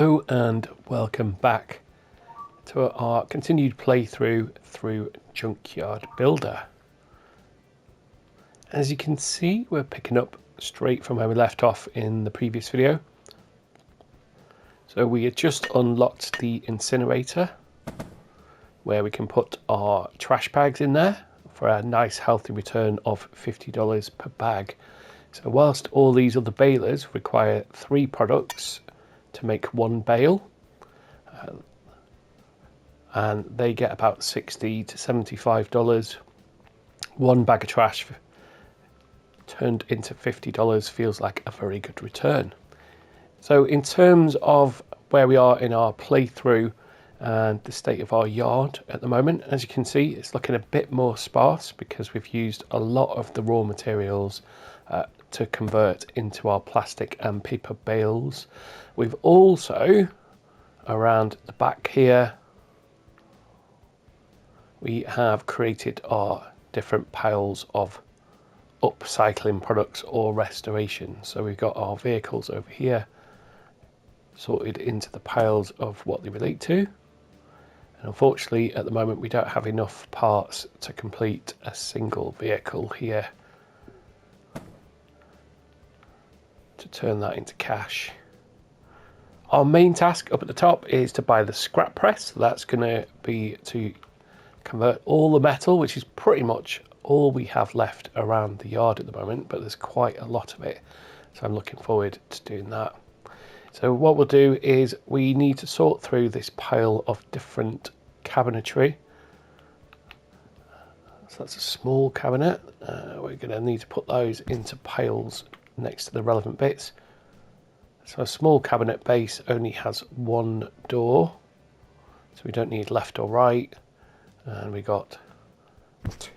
Hello and welcome back to our continued playthrough through Junkyard Builder. As you can see, we're picking up straight from where we left off in the previous video. So we had just unlocked the incinerator where we can put our trash bags in there for a nice healthy return of $50 per bag. So whilst all these other balers require 3 products to make 1 bale, and they get about $60 to $75. 1 bag of trash turned into $50 feels like a very good return. So in terms of where we are in our playthrough and the state of our yard at the moment, as you can see, it's looking a bit more sparse because we've used a lot of the raw materials to convert into our plastic and paper bales. We've also, around the back here, we have created our different piles of upcycling products or restoration. So we've got our vehicles over here sorted into the piles of what they relate to. And unfortunately, at the moment, we don't have enough parts to complete a single vehicle here to turn that into cash. Our main task up at the top is to buy the scrap press. That's going to be to convert all the metal, which is pretty much all we have left around the yard at the moment, but there's quite a lot of it. So I'm looking forward to doing that. So what we'll do is we need to sort through this pile of different cabinetry. So that's a small cabinet. We're going to need to put those into piles next to the relevant bits. So a small cabinet base only has 1 door, so we don't need left or right. And we got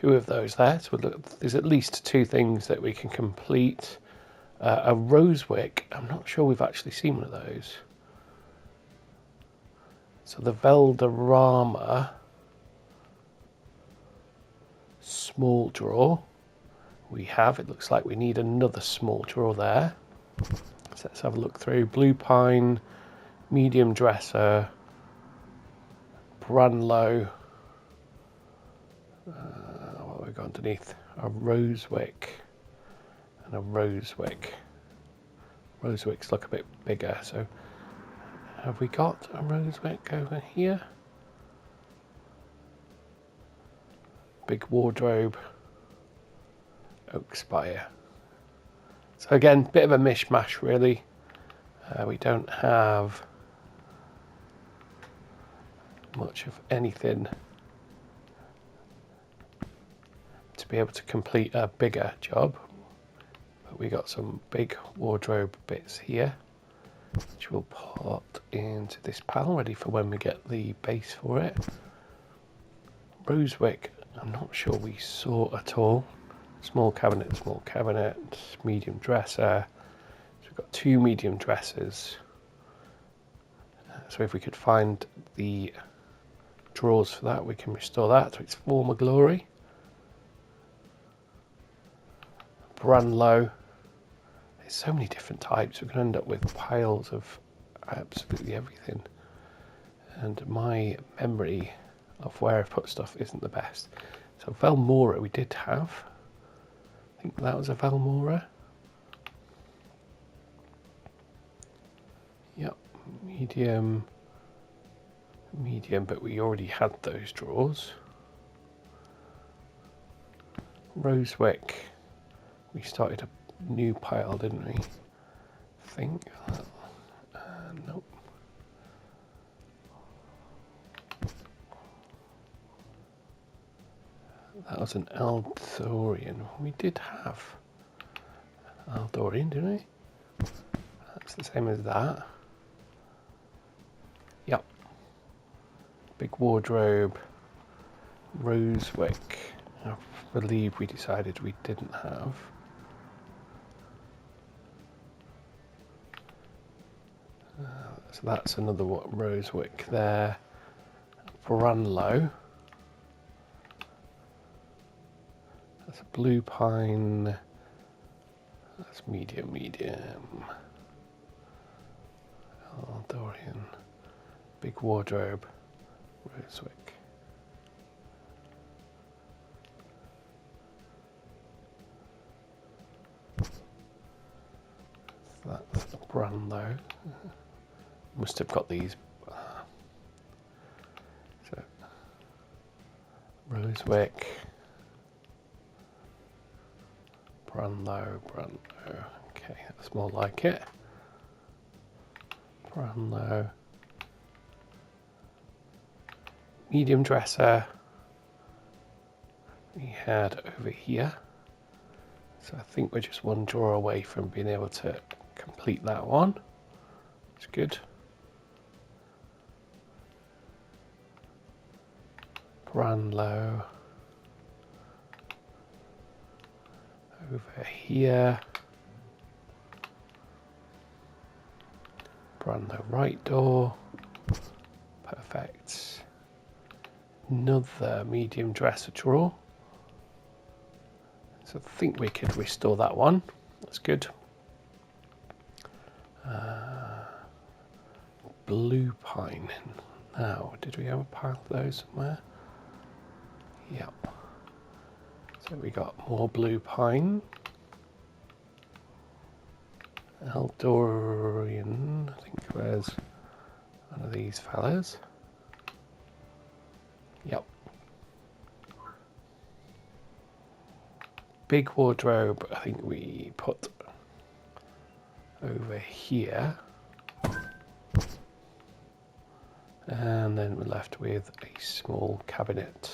2 of those there. So there's at least 2 things that we can complete. A rose wick, I'm not sure we've actually seen one of those. So the Valderrama small drawer we have. It looks like we need another small drawer there. So let's have a look through. Blue pine, medium dresser, Branlow. What have we got underneath? A rose wick and a rose wick. Rose wicks look a bit bigger. So have we got a rose wick over here? Big wardrobe, oak spire. So again, bit of a mishmash really. We don't have much of anything to be able to complete a bigger job. But we got some big wardrobe bits here, which we'll put into this pile ready for when we get the base for it. Rosewick, I'm not sure we saw at all. Small cabinet, medium dresser. So we've got 2 medium dressers. So if we could find the drawers for that, we can restore that to its former glory. Branlow. There's so many different types. We're going to end up with piles of absolutely everything. And my memory of where I've put stuff isn't the best. So Velmora we did have. I think that was a Velmora. Yep, medium, but we already had those drawers. Rosewick, we started a new pile, didn't we? I think. Nope. That was an Eldorian. We did have Eldorian, didn't we? That's the same as that. Yep. Big wardrobe. Rosewick. I believe we decided we didn't have. So that's another Rosewick there. Branlow. That's a blue pine. That's medium. Dorian, big wardrobe, Rosewick. That's the brand though. Must have got these. So, Rosewick, Brandlow. Okay, that's more like it. Brandlow. Medium dresser. We had over here. So I think we're just one drawer away from being able to complete that one. It's good. Brandlow. Over here. Brandlow right door. Perfect. Another medium dresser drawer. So I think we could restore that one. That's good. Blue pine. Now, did we have a pile of those somewhere? Yep. So we got more blue pine. Eldorian, I think there's one of these fellas. Yep. Big wardrobe, I think we put over here. And then we're left with a small cabinet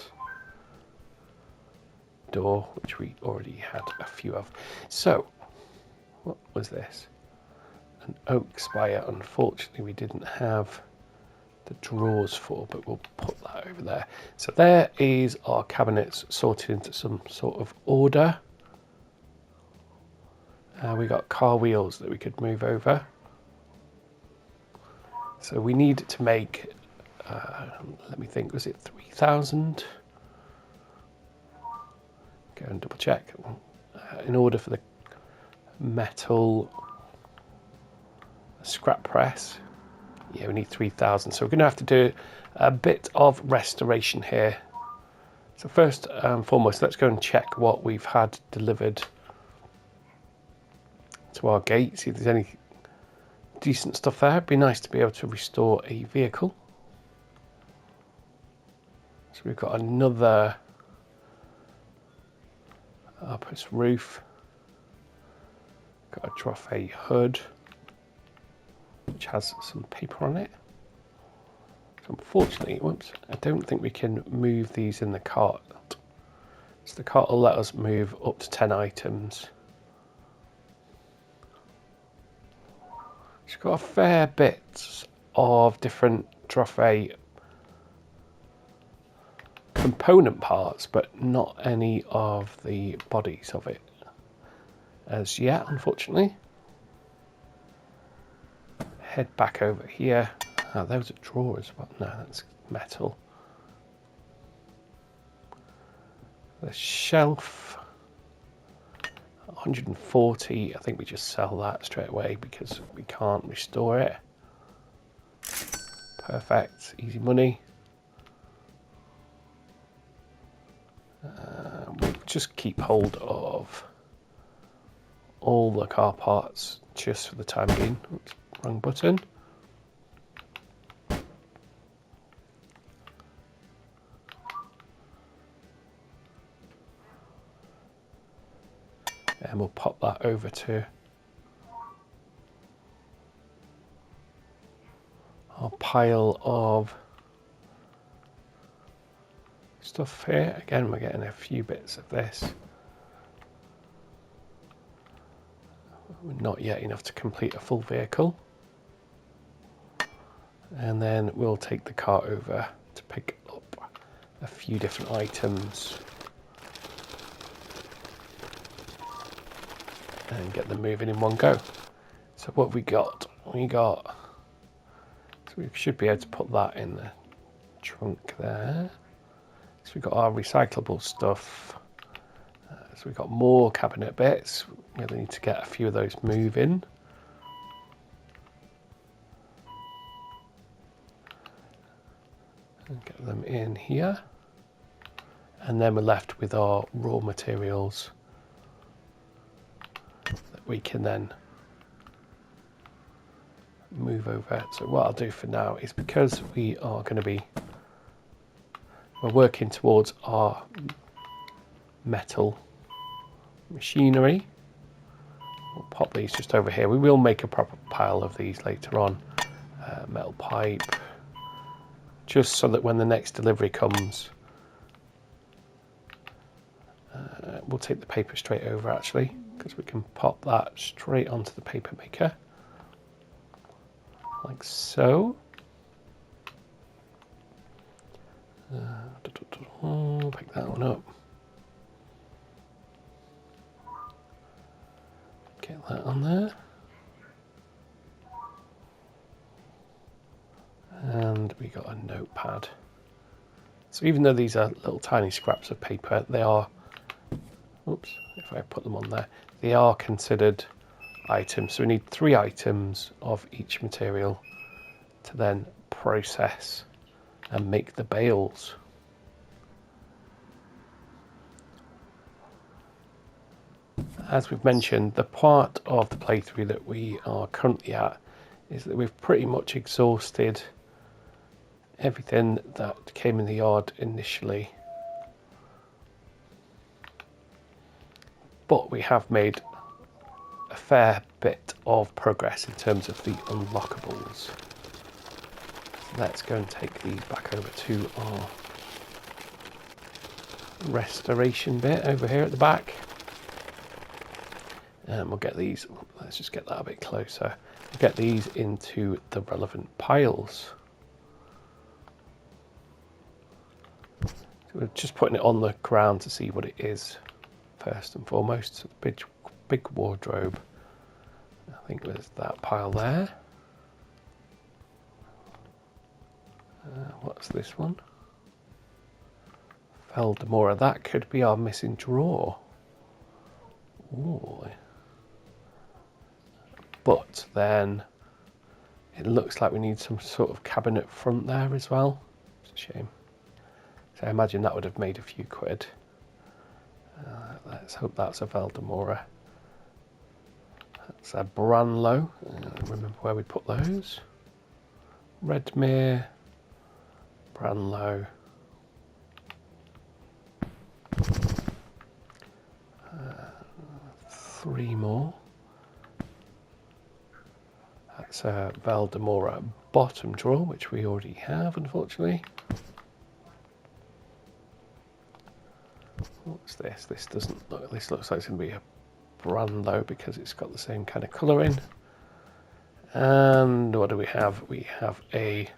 door, which we already had a few of. So, what was this? An oak spire. Unfortunately, we didn't have the drawers for, but we'll put that over there. So there is our cabinets sorted into some sort of order. We got car wheels that we could move over. So we need to make, let me think, was it 3,000? Go and double check. In order for the metal scrap press, yeah, we need 3,000. So we're going to have to do a bit of restoration here. So first and foremost, let's go and check what we've had delivered to our gate, see if there's any decent stuff there. It'd be nice to be able to restore a vehicle. So we've got another purpose roof, got a trophy hood which has some paper on it. So unfortunately, whoops, I don't think we can move these in the cart. So the cart will let us move up to 10 items. It's got a fair bit of different trophy component parts, but not any of the bodies of it as yet, unfortunately. Head back over here. Oh, those are drawers, but no, that's metal. The shelf, 140. I think we just sell that straight away because we can't restore it. Perfect, easy money. We'll just keep hold of all the car parts just for the time being. Oops, wrong button. And we'll pop that over to our pile of stuff here. Again, we're getting a few bits of this. Not yet enough to complete a full vehicle. And then we'll take the cart over to pick up a few different items and get them moving in one go. So what we got? So we should be able to put that in the trunk there. So we've got our recyclable stuff. So we've got more cabinet bits. We really need to get a few of those moving. And get them in here. And then we're left with our raw materials that we can then move over. So what I'll do for now is, because we are going to be, we're working towards our metal machinery, we'll pop these just over here. We will make a proper pile of these later on. Metal pipe, just so that when the next delivery comes, we'll take the paper straight over actually, because we can pop that straight onto the paper maker, like so. Pick that one up. Get that on there. And we got a notepad. So even though these are little tiny scraps of paper, they are, oops, if I put them on there, they are considered items. So we need 3 items of each material to then process and make the bales. As we've mentioned, the part of the playthrough that we are currently at is that we've pretty much exhausted everything that came in the yard initially, but we have made a fair bit of progress in terms of the unlockables. So let's go and take these back over to our restoration bit over here at the back, and we'll get these, let's just get that a bit closer, we'll get these into the relevant piles. So we're just putting it on the ground to see what it is first and foremost. So big wardrobe, I think there's that pile there. What's this one? Veldemora, that could be our missing drawer. Ooh. But then it looks like we need some sort of cabinet front there as well. It's a shame. So I imagine that would have made a few quid. Let's hope that's a Veldemora. That's a Branlow. Remember where we put those. Redmere, Branlow. 3 more. That's a Veldemora bottom drawer, which we already have, unfortunately. What's this? This doesn't look. This looks like it's going to be a Branlow because it's got the same kind of colour in. And what do we have? We have either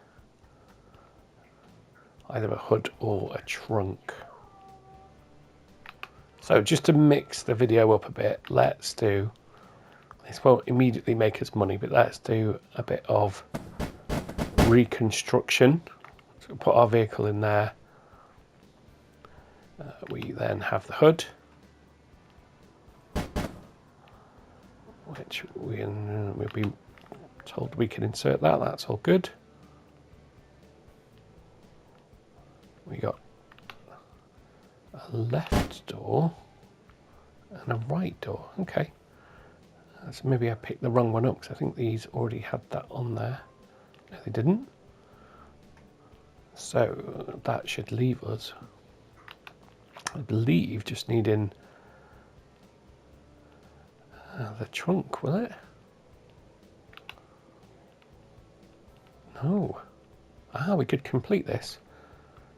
a hood or a trunk. So just to mix the video up a bit, let's do. This won't immediately make us money, but let's do a bit of reconstruction. So we'll put our vehicle in there. We then have the hood, which we've been told we can insert that. That's all good. We got a left door and a right door. Okay. So maybe I picked the wrong one up because I think these already had that on there. No, they didn't. So that should leave us, I believe, just needing the trunk, will it? No. We could complete this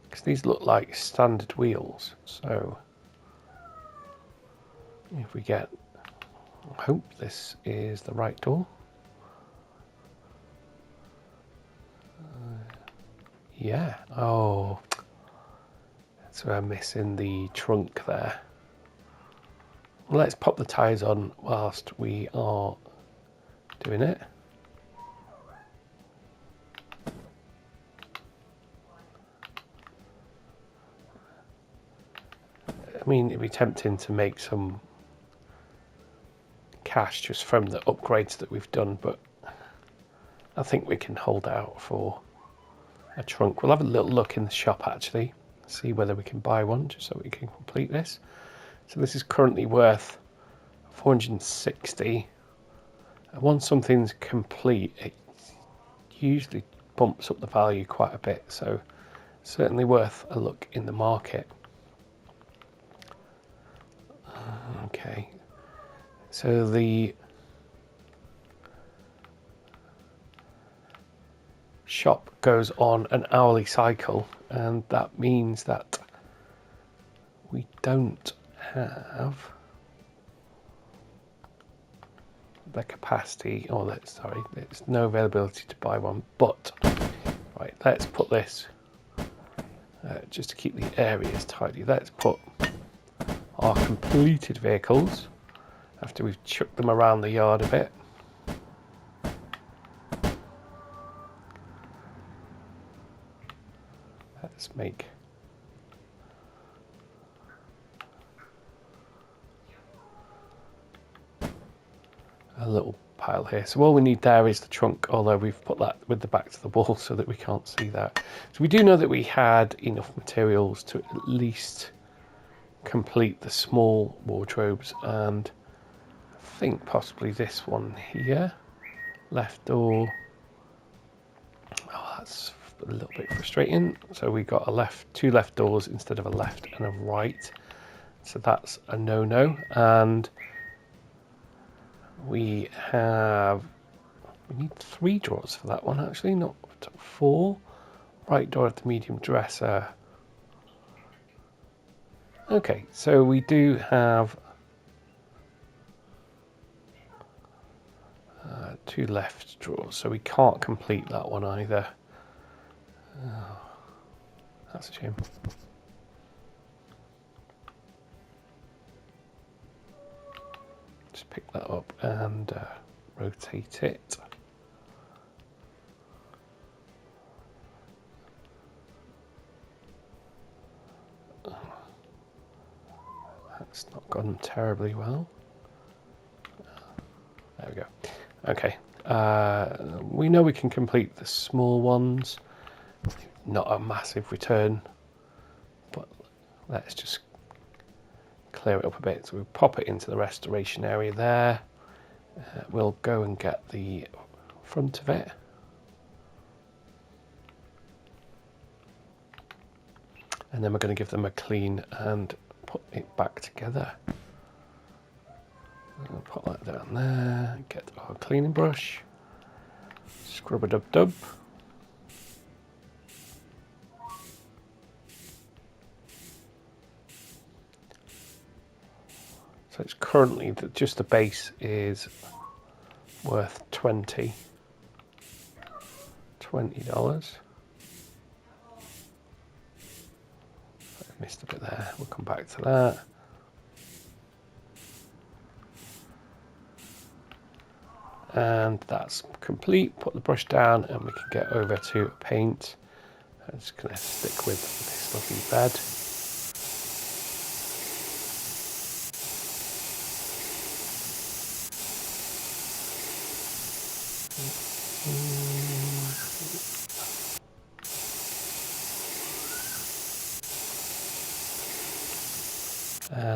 because these look like standard wheels. So if we get, I hope this is the right door. Yeah. Oh. So we're missing the trunk there. Well, let's pop the tyres on whilst we are doing it. I mean, it'd be tempting to make some cash just from the upgrades that we've done, but I think we can hold out for a trunk. We'll have a little look in the shop actually, see whether we can buy one, just so we can complete this. So this is currently worth 460. And once something's complete, it usually bumps up the value quite a bit, so certainly worth a look in the market. Okay, so the shop goes on an hourly cycle, and that means that we don't have the capacity, or there's no availability to buy one. But right, let's put this just to keep the areas tidy. Let's put our completed vehicles after we've chucked them around the yard a bit. Let's make a little pile here. So all we need there is the trunk, although we've put that with the back to the wall so that we can't see that. So we do know that we had enough materials to at least complete the small wardrobes, and I think possibly this one here, left door. Oh, that's a little bit frustrating. So we got two left doors instead of a left and a right, so that's a no-no. And we need 3 drawers for that one actually, not 4. Right door at the medium dresser. Okay, so we do have 2 left drawers, so we can't complete that one either. Oh, that's a shame. Just pick that up and rotate it. That's not gone terribly well. There we go. Okay, we know we can complete the small ones. Not a massive return, but let's just clear it up a bit. So we'll pop it into the restoration area there. We'll go and get the front of it. And then we're going to give them a clean and put it back together. I'll put that down there, get our cleaning brush, scrub-a-dub-dub. So it's currently just the base is worth $20. I missed a bit there, we'll come back to that. And that's complete. Put the brush down and we can get over to paint. I'm just going to stick with this lovely bed.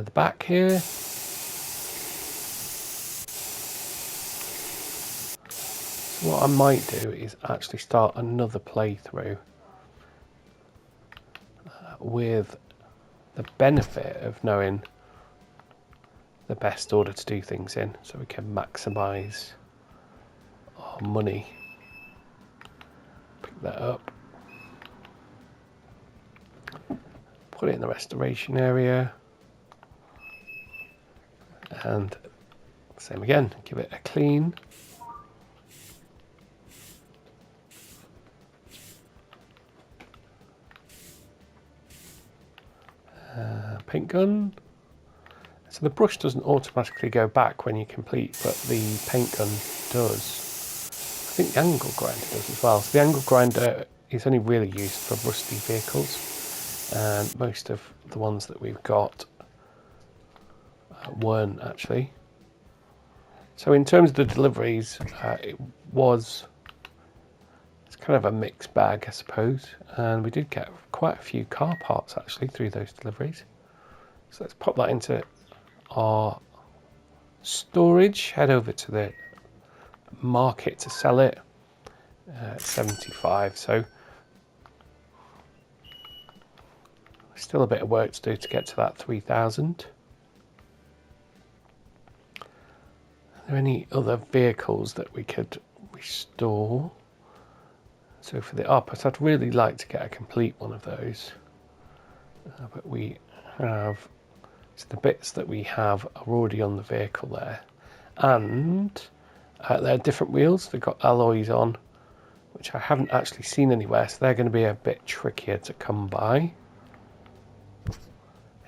The back here. So what I might do is actually start another playthrough with the benefit of knowing the best order to do things in, so we can maximise our money. Pick that up, put it in the restoration area, and same again, give it a clean. Paint gun. So the brush doesn't automatically go back when you complete, but the paint gun does. I think the angle grinder does as well. So the angle grinder is only really used for rusty vehicles, and most of the ones that we've got weren't actually. So in terms of the deliveries, it's kind of a mixed bag, I suppose. And we did get quite a few car parts actually through those deliveries. So let's pop that into our storage, head over to the market to sell it at 75. So still a bit of work to do to get to that 3,000. Are there any other vehicles that we could restore? So for the Arpus, I'd really like to get a complete one of those. But we have, so the bits that we have are already on the vehicle there. And they're different wheels. They've got alloys on, which I haven't actually seen anywhere. So they're going to be a bit trickier to come by.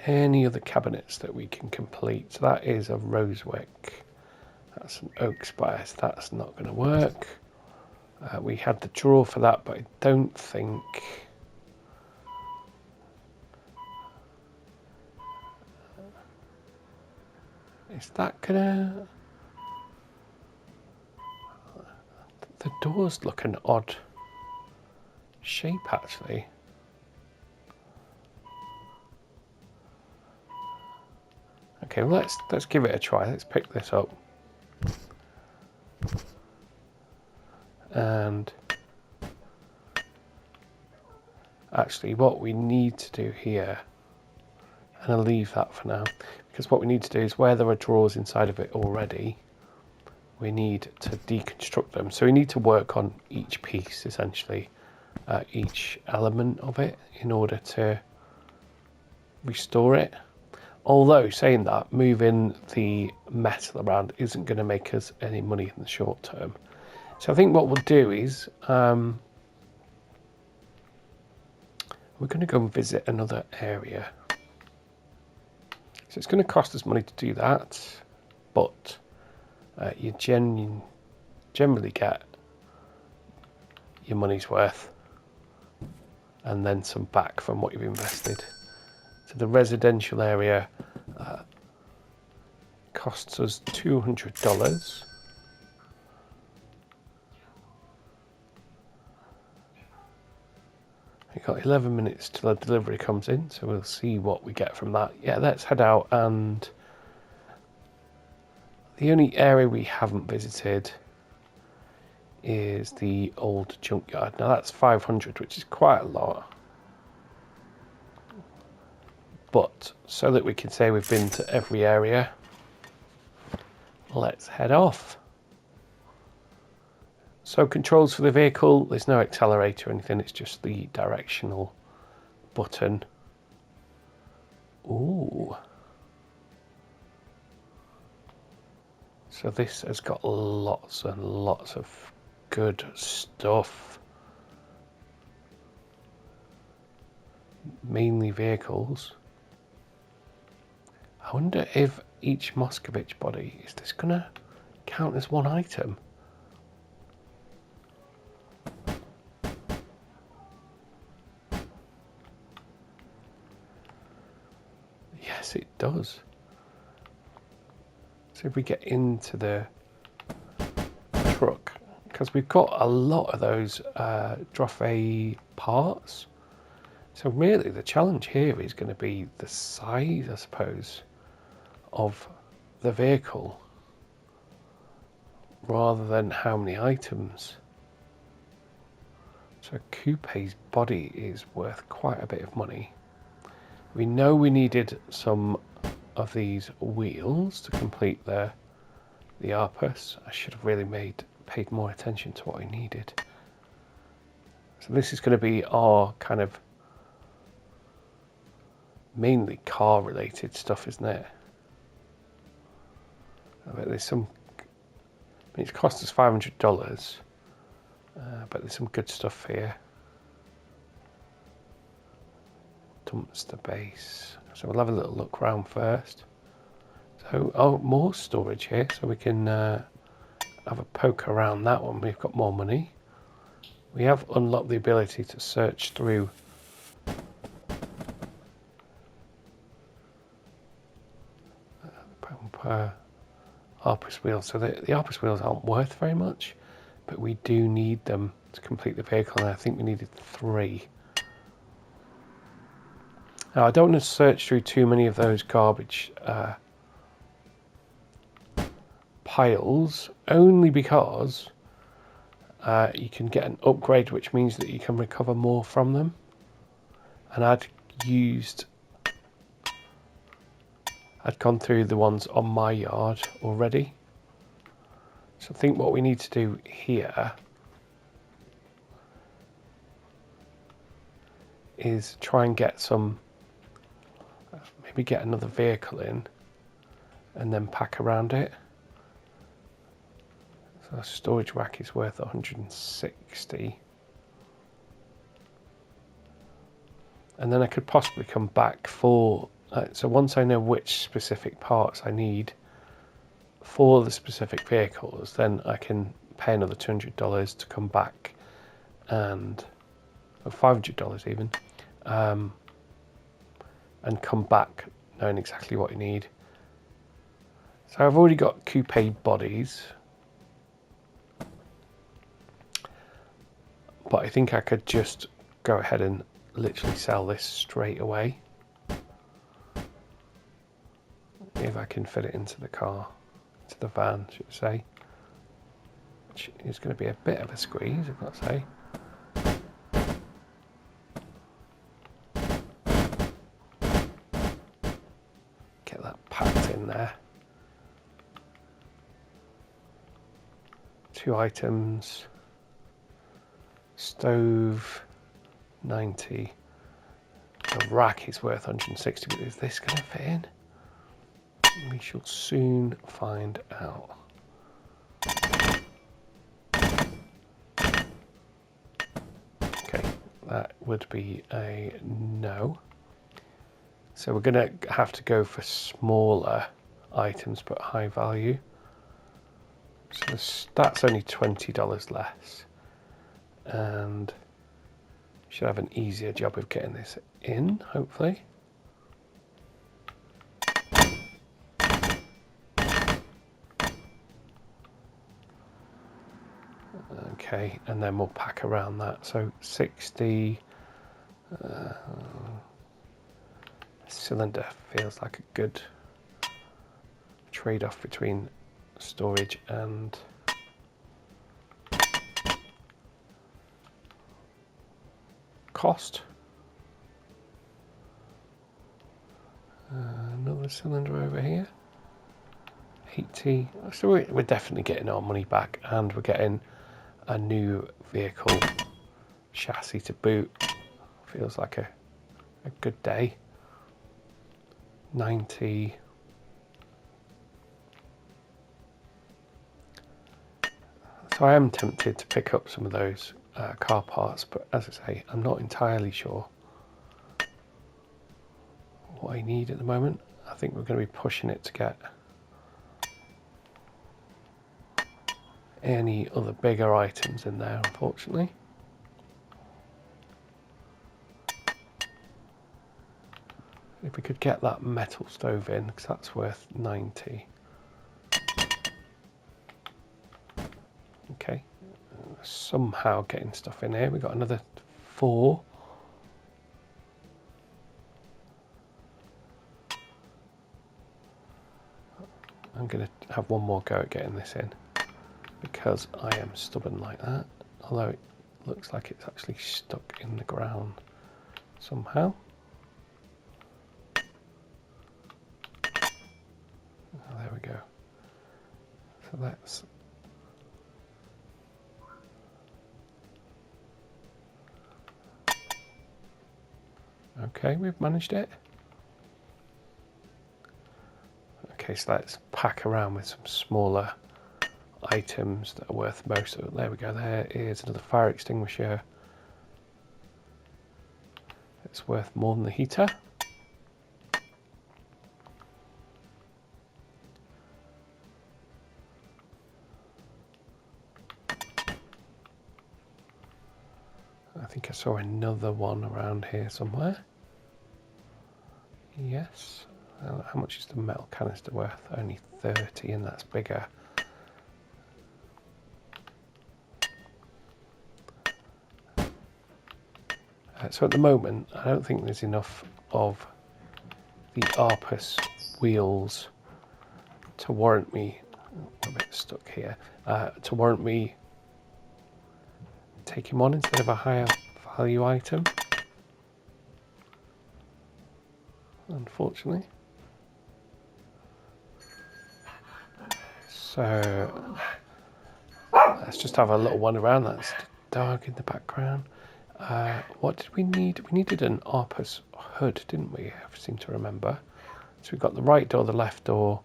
Any other cabinets that we can complete? So that is a Rosewick. That's an oak spice. That's not going to work. We had the drawer for that, but I don't think... Is that gonna... The doors look an odd shape, actually. Okay, well, let's give it a try. Let's pick this up. And actually what we need to do here, and I'll leave that for now, because what we need to do is where there are drawers inside of it already, we need to deconstruct them. So we need to work on each piece, essentially, each element of it in order to restore it. Although, saying that, moving the metal around isn't going to make us any money in the short term. So I think what we'll do is we're going to go and visit another area. So it's going to cost us money to do that, but you generally get your money's worth and then some back from what you've invested. So the residential area costs us $200. We've got 11 minutes till a delivery comes in, so we'll see what we get from that. Yeah, let's head out, and the only area we haven't visited is the old junkyard. Now that's 500, which is quite a lot. But so that we can say we've been to every area, let's head off. So controls for the vehicle, there's no accelerator or anything, it's just the directional button. Ooh. So this has got lots and lots of good stuff. Mainly vehicles. I wonder if each Moscovich body, is this going to count as one item? Yes, it does. So if we get into the truck, because we've got a lot of those Drophay parts. So really the challenge here is going to be the size, I suppose, of the vehicle rather than how many items. So Coupe's body is worth quite a bit of money. We know we needed some of these wheels to complete the Arpus. I should have really paid more attention to what I needed. So this is going to be our kind of mainly car related stuff, isn't it? I bet there's some, I mean, it's cost us $500, but there's some good stuff here. Dumpster base. So we'll have a little look around first. So, oh, more storage here, so we can have a poke around that one. We've got more money. We have unlocked the ability to search through Arpus wheels. So the Arpus wheels aren't worth very much, but we do need them to complete the vehicle, and I think we needed 3. Now I don't want to search through too many of those garbage piles, only because you can get an upgrade, which means that you can recover more from them. And I'd gone through the ones on my yard already. So I think what we need to do here is try and get some, maybe get another vehicle in and then pack around it. So a storage rack is worth 160. And then I could possibly come back for, so once I know which specific parts I need for the specific vehicles, then I can pay another $200 to come back, and or $500 even, and come back knowing exactly what you need. So I've already got coupe bodies, but I think I could just go ahead and literally sell this straight away if I can fit it into the car, to the van, should I say, which is going to be a bit of a squeeze, I've got to say. Get that packed in there. 2 items. Stove, 90. The rack is worth 160, but is this going to fit in? We shall soon find out. Okay, that would be a no. So we're going to have to go for smaller items but high value. So that's only $20 less. And should have an easier job of getting this in, hopefully. Okay, and then we'll pack around that. So 60 cylinder feels like a good trade-off between storage and cost. Another cylinder over here. 80. So we're definitely getting our money back, and we're getting a new vehicle chassis to boot. Feels like a good day. 90. So I am tempted to pick up some of those car parts, but as I say, I'm not entirely sure what I need at the moment. I think we're going to be pushing it to get any other bigger items in there, unfortunately. If we could get that metal stove in, because that's worth 90. Okay, somehow getting stuff in here. We've got another 4. I'm going to have one more go at getting this in, because I am stubborn like that, although it looks like it's actually stuck in the ground somehow. Oh, there we go. So that's okay, we've managed it. Okay, so let's pack around with some smaller items that are worth most of it. There we go, there is another fire extinguisher. It's worth more than the heater. I think I saw another one around here somewhere. Yes. How much is the metal canister worth? Only 30, and that's bigger. So at the moment, I don't think there's enough of the Arpus wheels to warrant me, I'm a bit stuck here, to warrant me taking one instead of a higher value item, unfortunately. So let's just have a little one around. That's dark in the background. What did we need? We needed an Arpus hood, didn't we? I seem to remember. So we've got the right door, the left door.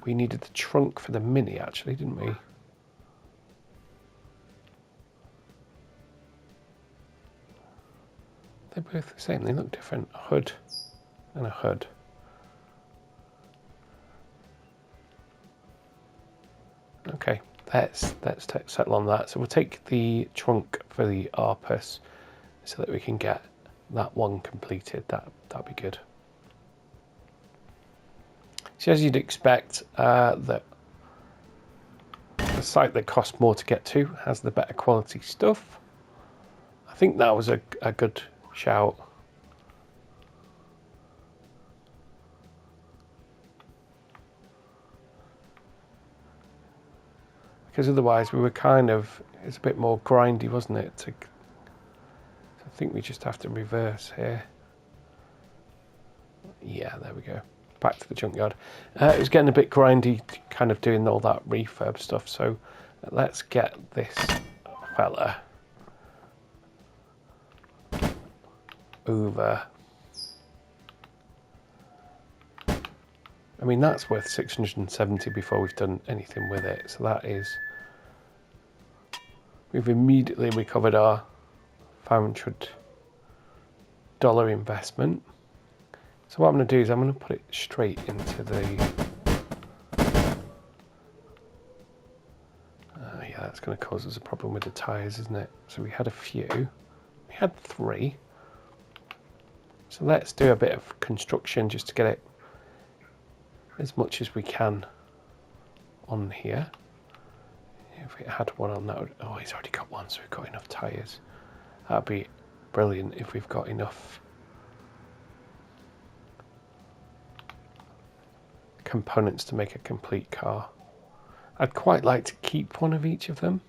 We needed the trunk for the Mini, actually, didn't we? They're both the same. They look different. A hood and a hood. Okay, let's settle on that. So we'll take the trunk for the Arpus so that we can get that one completed. That'd be good. So as you'd expect, that the site that costs more to get to has the better quality stuff. I think that was a good shout. Because otherwise we were kind of, it's a bit more grindy, wasn't it? I think we just have to reverse here. Yeah, there we go. Back to the junkyard. It was getting a bit grindy, kind of doing all that refurb stuff. So let's get this fella over. I mean, that's worth 670 before we've done anything with it. So that is, we've immediately recovered our $500 investment. So what I'm going to do is I'm going to put it straight into the... yeah, that's going to cause us a problem with the tyres, isn't it? So we had a few. We had 3. So let's do a bit of construction just to get it as much as we can on here. If it had one on that, oh, he's already got one, so we've got enough tyres. That'd be brilliant if we've got enough components to make a complete car. I'd quite like to keep one of each of them,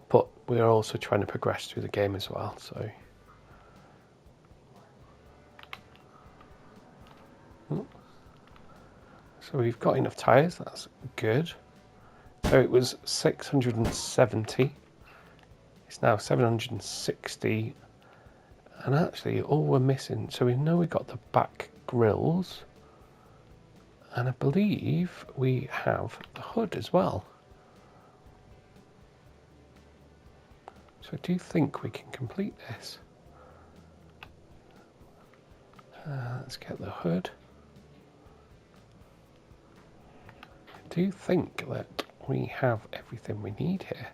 but we're also trying to progress through the game as well, so we've got enough tyres, that's good. So it was 670, it's now 760, and actually all we're missing, so we know we got the back grills, and I believe we have the hood as well. So I do think we can complete this. Let's get the hood. I do think that we have everything we need here,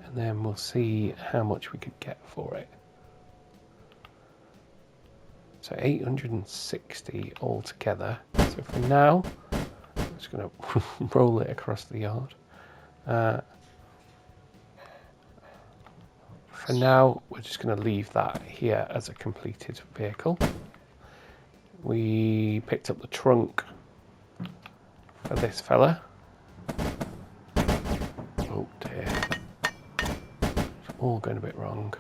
and then we'll see how much we could get for it. So 860 altogether. So for now, I'm just going to roll it across the yard. For now, we're just going to leave that here as a completed vehicle. We picked up the trunk for this fella. Oh dear. It's all going a bit wrong.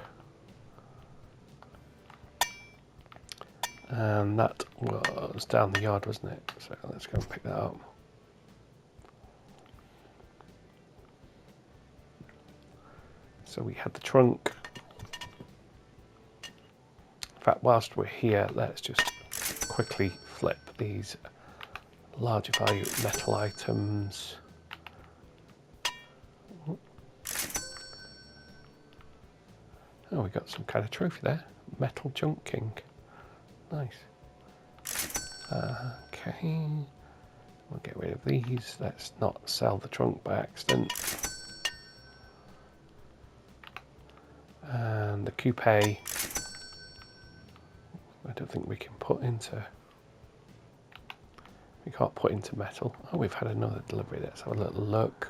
And that was down the yard, wasn't it? So let's go and pick that up. So we had the trunk. In fact, whilst we're here, let's just quickly flip these larger value metal items. Oh, we got some kind of trophy there. Metal junking. Nice. Okay. We'll get rid of these. Let's not sell the trunk by accident. And the coupe, I don't think we can put into... We can't put into metal. Oh, we've had another delivery. Let's have a little look.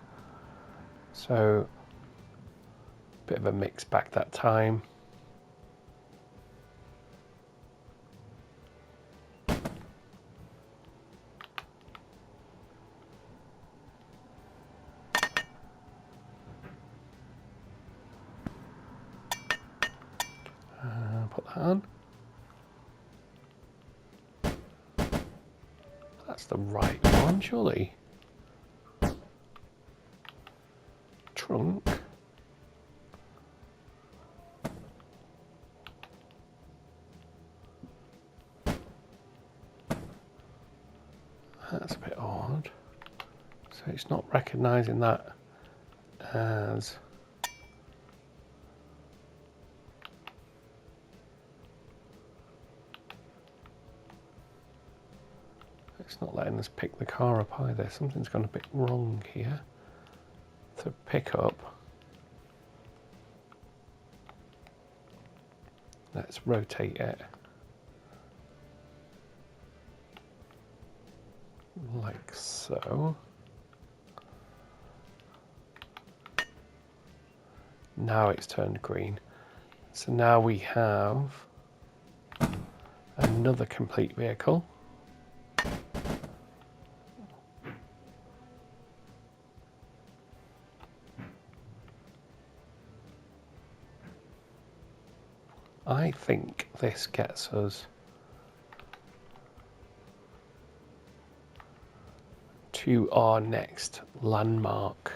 So, bit of a mixed bag that time. Put that on. That's the right one, surely. Trunk. That's a bit odd. So it's not recognising that as... It's not letting us pick the car up either. Something's gone a bit wrong here. To pick up, let's rotate it like so. Now it's turned green. So now we have another complete vehicle. I think this gets us to our next landmark,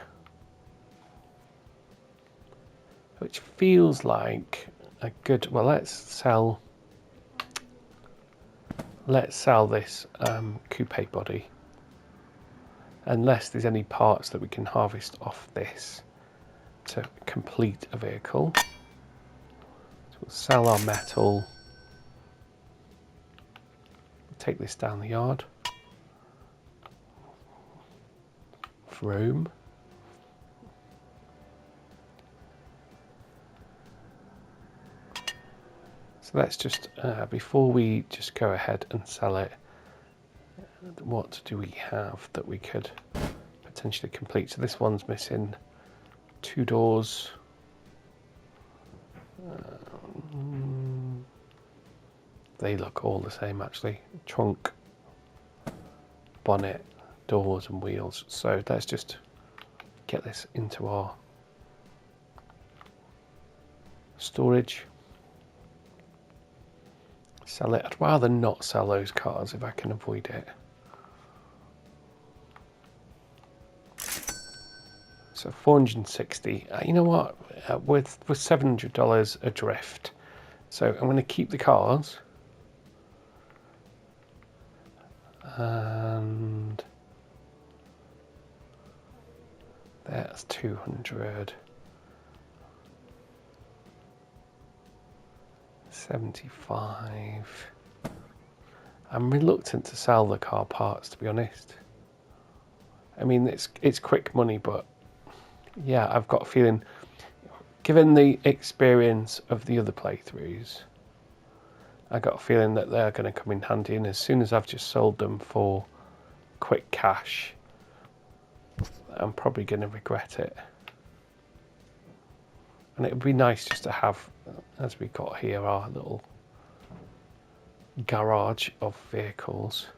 which feels like a good... Well, let's sell this coupe body, unless there's any parts that we can harvest off this to complete a vehicle. We'll sell our metal, take this down the yard, vroom. So let's just, before we just go ahead and sell it, what do we have that we could potentially complete? So this one's missing 2 doors. They look all the same actually. Trunk, bonnet, doors and wheels. So let's just get this into our storage. Sell it. I'd rather not sell those cars if I can avoid it. So 460. You know what? With $700 adrift. So I'm going to keep the cars. And that's 200. 75. I'm reluctant to sell the car parts, to be honest. I mean, it's quick money, but yeah, I've got a feeling, given the experience of the other playthroughs, I got a feeling that they're going to come in handy, and as soon as I've just sold them for quick cash, I'm probably going to regret it. And it would be nice just to have, as we got here, our little garage of vehicles.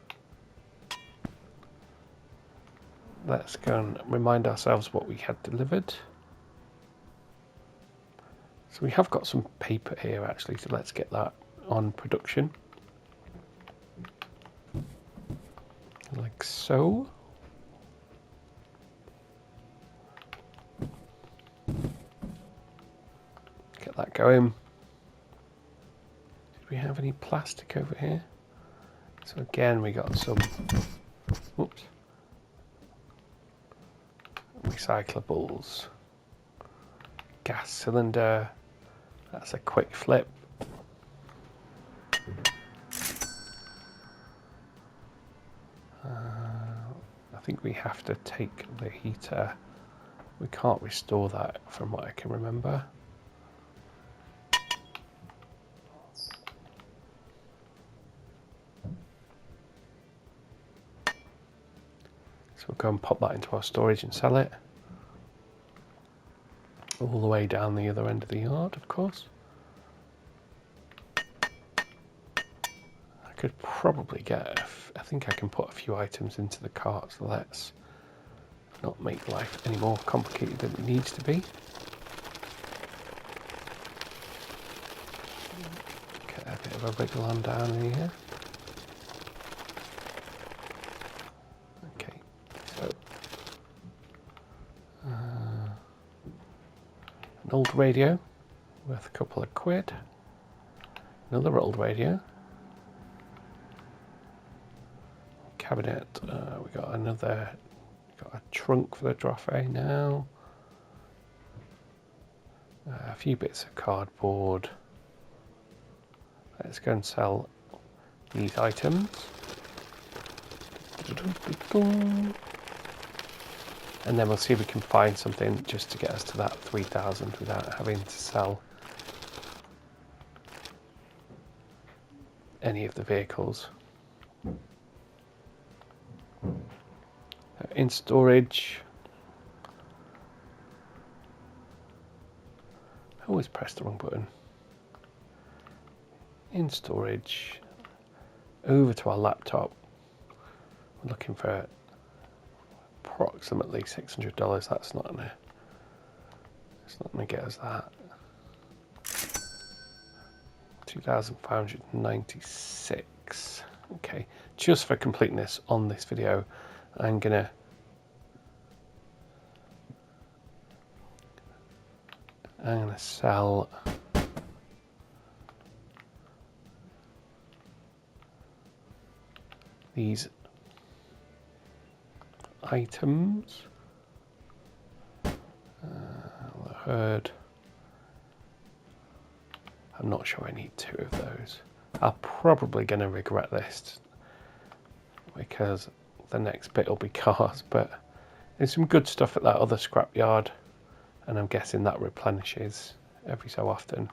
Let's go and remind ourselves what we had delivered. So we have got some paper here actually, so let's get that on production. Like so. Get that going. Did we have any plastic over here? So again, we got some, whoops, recyclables. Gas cylinder. That's a quick flip. I think we have to take the heater. We can't restore that from what I can remember. So we'll go and pop that into our storage and sell it. all the way down the other end of the yard, of course. I could probably get, I think I can put a few items into the cart, so let's not make life any more complicated than it needs to be. Get a bit of a wriggle on down in here. Okay, so an old radio worth a couple of quid. Another old radio. Cabinet. We got another. Got a trunk for the trophée now. A few bits of cardboard. Let's go and sell these items. And then we'll see if we can find something just to get us to that 3,000 without having to sell any of the vehicles. In storage. I always press the wrong button. In storage. Over to our laptop. We're looking for approximately $600. That's not gonna. It's not gonna get us that. 2,596. Okay, just for completeness on this video, I'm gonna sell these items. The herd. I'm not sure I need 2 of those. I'm probably going to regret this because the next bit will be cars, but there's some good stuff at that other scrapyard, and I'm guessing that replenishes every so often.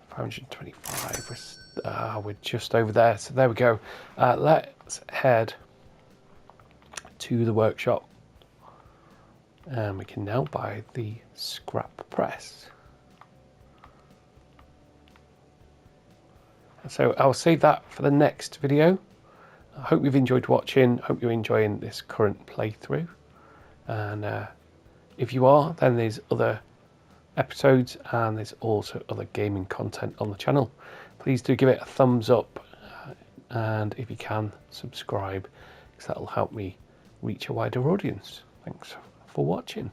525. We're just over there, so there we go. Let's head to the workshop, and we can now buy the scrap press. So I'll save that for the next video. I hope you've enjoyed watching. Hope you're enjoying this current playthrough. And if you are, then there's other episodes and there's also other gaming content on the channel. Please do give it a thumbs up, and if you can, subscribe, because that'll help me reach a wider audience. Thanks for watching.